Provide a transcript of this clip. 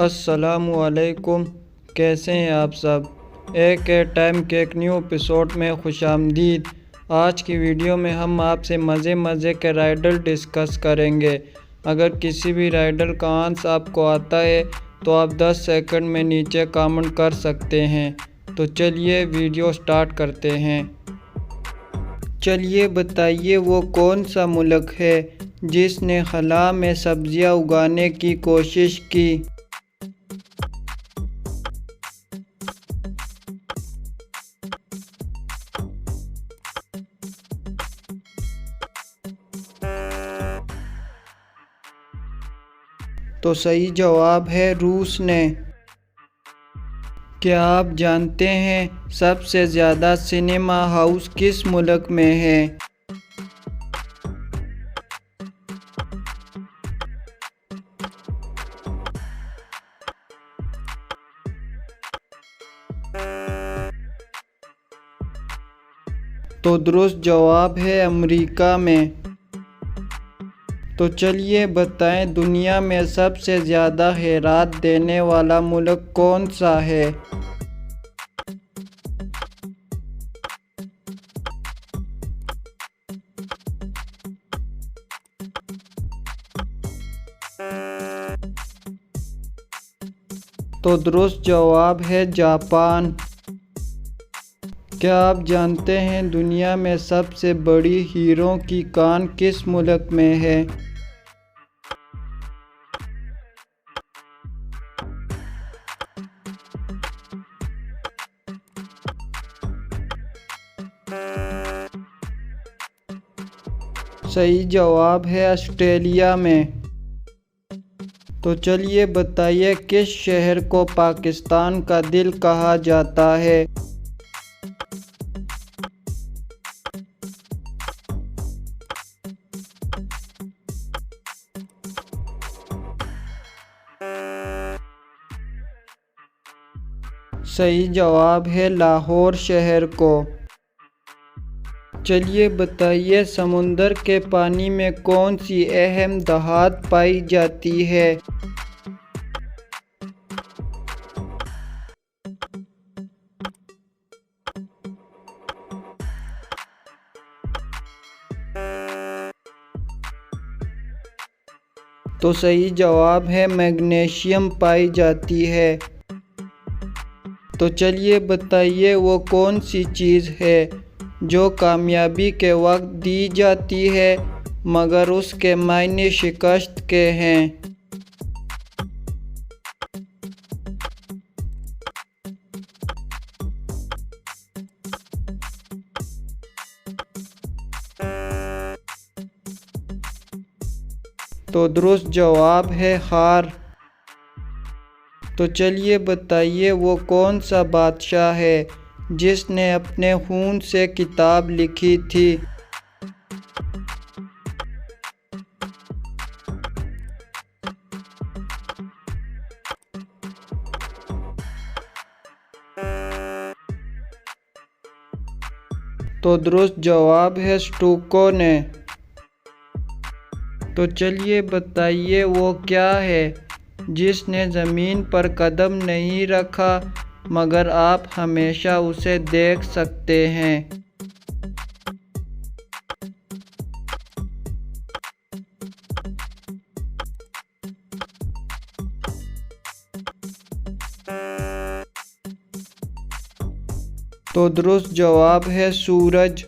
السلام علیکم، کیسے ہیں آپ سب؟ ایک ٹائم کے ایک نیو ایپیسوڈ میں خوش آمدید۔ آج کی ویڈیو میں ہم آپ سے مزے کے رائڈل ڈسکس کریں گے۔ اگر کسی بھی رائڈل کا آنسر آپ کو آتا ہے تو آپ 10 سیکنڈ میں نیچے کامنٹ کر سکتے ہیں۔ تو چلیے ویڈیو سٹارٹ کرتے ہیں۔ چلیے بتائیے وہ کون سا ملک ہے جس نے خلا میں سبزیاں اگانے کی کوشش کی؟ تو صحیح جواب ہے روس نے۔ کیا آپ جانتے ہیں سب سے زیادہ سنیما ہاؤس کس ملک میں ہیں؟ تو درست جواب ہے امریکہ میں۔ تو چلیے بتائیں دنیا میں سب سے زیادہ خیرات دینے والا ملک کون سا ہے؟ تو درست جواب ہے جاپان۔ کیا آپ جانتے ہیں دنیا میں سب سے بڑی ہیروں کی کان کس ملک میں ہے؟ صحیح جواب ہے آسٹریلیا میں۔ تو چلیے بتائیے کس شہر کو پاکستان کا دل کہا جاتا ہے؟ صحیح جواب ہے لاہور شہر کو۔ چلیے بتائیے سمندر کے پانی میں کون سی اہم دھات پائی جاتی ہے؟ تو صحیح جواب ہے میگنیشیم پائی جاتی ہے۔ تو چلیے بتائیے وہ کون سی چیز ہے جو کامیابی کے وقت دی جاتی ہے مگر اس کے معنی شکست کے ہیں؟ تو درست جواب ہے ہار۔ تو چلیے بتائیے وہ کون سا بادشاہ ہے جس نے اپنے خون سے کتاب لکھی تھی؟ تو درست جواب ہے اسٹوکو نے۔ تو چلیے بتائیے وہ کیا ہے جس نے زمین پر قدم نہیں رکھا مگر آپ ہمیشہ اسے دیکھ سکتے ہیں؟ تو درست جواب ہے سورج۔